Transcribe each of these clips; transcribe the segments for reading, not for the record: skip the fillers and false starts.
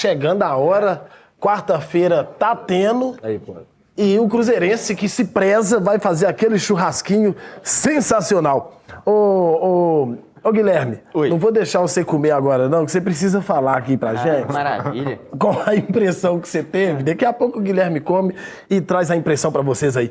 Chegando a hora, quarta-feira tá tendo. Aí, pô. E o cruzeirense que se preza vai fazer aquele churrasquinho sensacional. Ô Guilherme, Oi. não vou deixar você comer agora não, que você precisa falar aqui pra gente. Maravilha. Qual a impressão que você teve? Daqui a pouco o Guilherme come e traz a impressão pra vocês aí.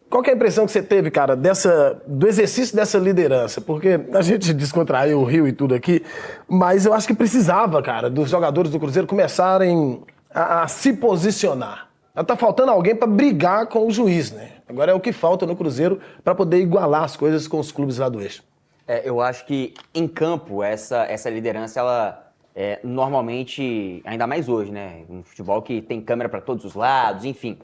Qual que é a impressão que você teve, cara, do exercício dessa liderança? Porque a gente descontraiu o Rio e tudo aqui, mas eu acho que precisava, cara, dos jogadores do Cruzeiro começarem a se posicionar. Tá faltando alguém pra brigar com o juiz, né? Agora é o que falta no Cruzeiro pra poder igualar as coisas com os clubes lá do eixo. Eu acho que em campo essa liderança, ela normalmente, ainda mais hoje, né? Um futebol que tem câmera pra todos os lados, enfim,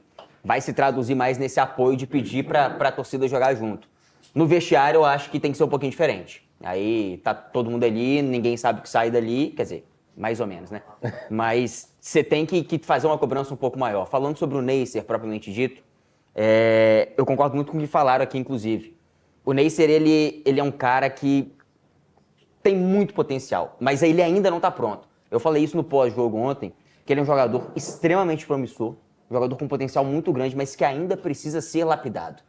vai se traduzir mais nesse apoio de pedir pra torcida jogar junto. No vestiário, eu acho que tem que ser um pouquinho diferente. Aí tá todo mundo ali, ninguém sabe o que sai dali, quer dizer, mais ou menos, né? Mas você tem que fazer uma cobrança um pouco maior. Falando sobre o Neisser, propriamente dito, eu concordo muito com o que falaram aqui, inclusive. O Neisser, ele é um cara que tem muito potencial, mas ele ainda não tá pronto. Eu falei isso no pós-jogo ontem, que ele é um jogador extremamente promissor, um jogador com potencial muito grande, mas que ainda precisa ser lapidado.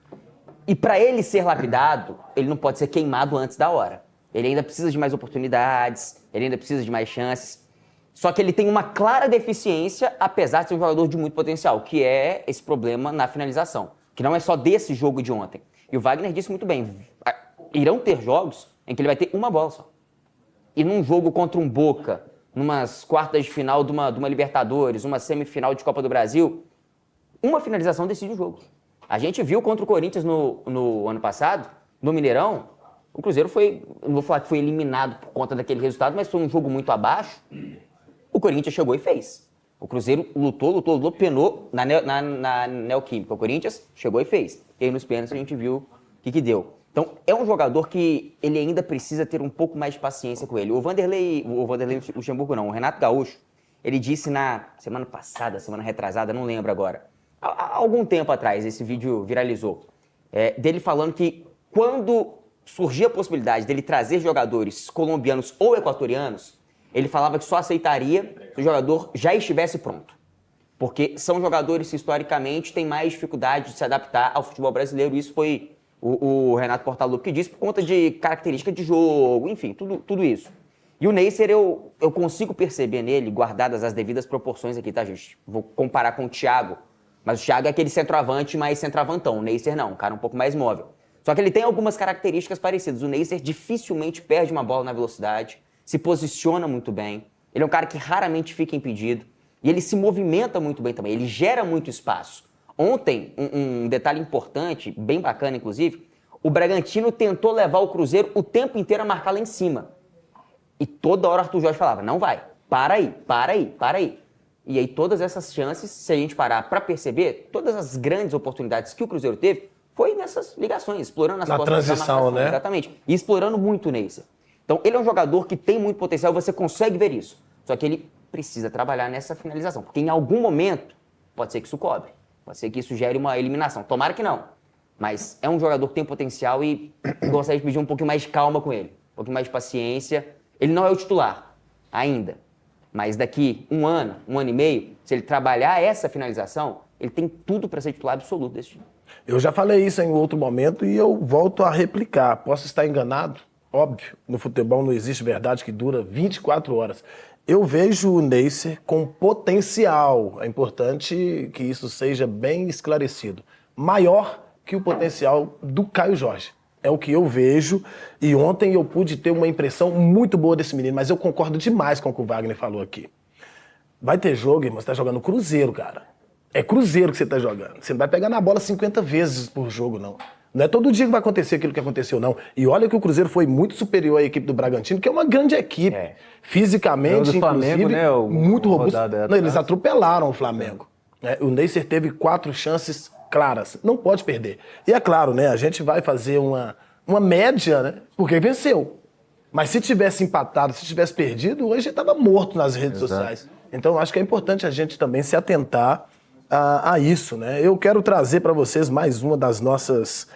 E para ele ser lapidado, ele não pode ser queimado antes da hora. Ele ainda precisa de mais oportunidades, ele ainda precisa de mais chances. Só que ele tem uma clara deficiência, apesar de ser um jogador de muito potencial, que é esse problema na finalização, que não é só desse jogo de ontem. E o Wagner disse muito bem, irão ter jogos em que ele vai ter uma bola só. E num jogo contra um Boca, numas quartas de final de uma Libertadores, uma semifinal de Copa do Brasil, uma finalização decide o jogo. A gente viu contra o Corinthians no ano passado, no Mineirão, o Cruzeiro não vou falar que foi eliminado por conta daquele resultado, mas foi um jogo muito abaixo. O Corinthians chegou e fez. O Cruzeiro lutou, penou na Neoquímica. O Corinthians chegou e fez. E aí nos pênaltis a gente viu o que deu. Então, é um jogador que ele ainda precisa ter um pouco mais de paciência com ele. O Vanderlei Luxemburgo não, o Renato Gaúcho, ele disse na semana passada, semana retrasada, não lembro agora, há algum tempo atrás, esse vídeo viralizou, dele falando que quando surgia a possibilidade dele trazer jogadores colombianos ou equatorianos, ele falava que só aceitaria se o jogador já estivesse pronto. Porque são jogadores que, historicamente, têm mais dificuldade de se adaptar ao futebol brasileiro. Isso foi o Renato Portaluppi que disse por conta de característica de jogo, enfim, tudo isso. E o Neisser, eu consigo perceber nele, guardadas as devidas proporções aqui, tá, gente? Vou comparar com o Thiago, mas o Thiago é aquele centroavante mais centroavantão. O Neisser não, um cara um pouco mais móvel. Só que ele tem algumas características parecidas. O Neisser dificilmente perde uma bola na velocidade, se posiciona muito bem, ele é um cara que raramente fica impedido, e ele se movimenta muito bem também, ele gera muito espaço. Ontem, um detalhe importante, bem bacana inclusive, o Bragantino tentou levar o Cruzeiro o tempo inteiro a marcar lá em cima. E toda hora o Arthur Jorge falava, não vai, para aí. E aí todas essas chances, se a gente parar para perceber, todas as grandes oportunidades que o Cruzeiro teve, foi nessas ligações, explorando as costas da transição, né? Exatamente, e explorando muito o Neisser. Então, ele é um jogador que tem muito potencial, você consegue ver isso. Só que ele precisa trabalhar nessa finalização, porque em algum momento pode ser que isso cobre, pode ser que isso gere uma eliminação. Tomara que não, mas é um jogador que tem potencial e gostaria de pedir um pouquinho mais de calma com ele, um pouquinho mais de paciência. Ele não é o titular ainda, mas daqui um ano e meio, se ele trabalhar essa finalização, ele tem tudo para ser titular absoluto desse time. Eu já falei isso em outro momento e eu volto a replicar. Posso estar enganado? Óbvio, no futebol não existe verdade que dura 24 horas. Eu vejo o Neisser com potencial, é importante que isso seja bem esclarecido, maior que o potencial do Caio Jorge. É o que eu vejo e ontem eu pude ter uma impressão muito boa desse menino, mas eu concordo demais com o que o Wagner falou aqui. Vai ter jogo, irmão, você tá jogando Cruzeiro, cara. É Cruzeiro que você tá jogando. Você não vai pegar na bola 50 vezes por jogo, não. Não é todo dia que vai acontecer aquilo que aconteceu, não. E olha que o Cruzeiro foi muito superior à equipe do Bragantino, que é uma grande equipe. Fisicamente, do Flamengo, inclusive, né, muito robusto. rodada Eles atropelaram o Flamengo. O Neisser teve 4 chances claras. Não pode perder. E é claro, né, a gente vai fazer uma média, né, porque venceu. Mas se tivesse empatado, se tivesse perdido, hoje ele estava morto nas redes sociais. Então, acho que é importante a gente também se atentar a isso, né? Eu quero trazer para vocês mais uma das nossas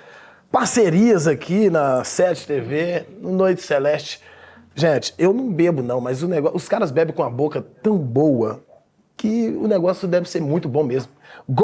parcerias aqui na 7 TV, no Noite Celeste. Gente, eu não bebo não, mas os caras bebem com a boca tão boa que o negócio deve ser muito bom mesmo.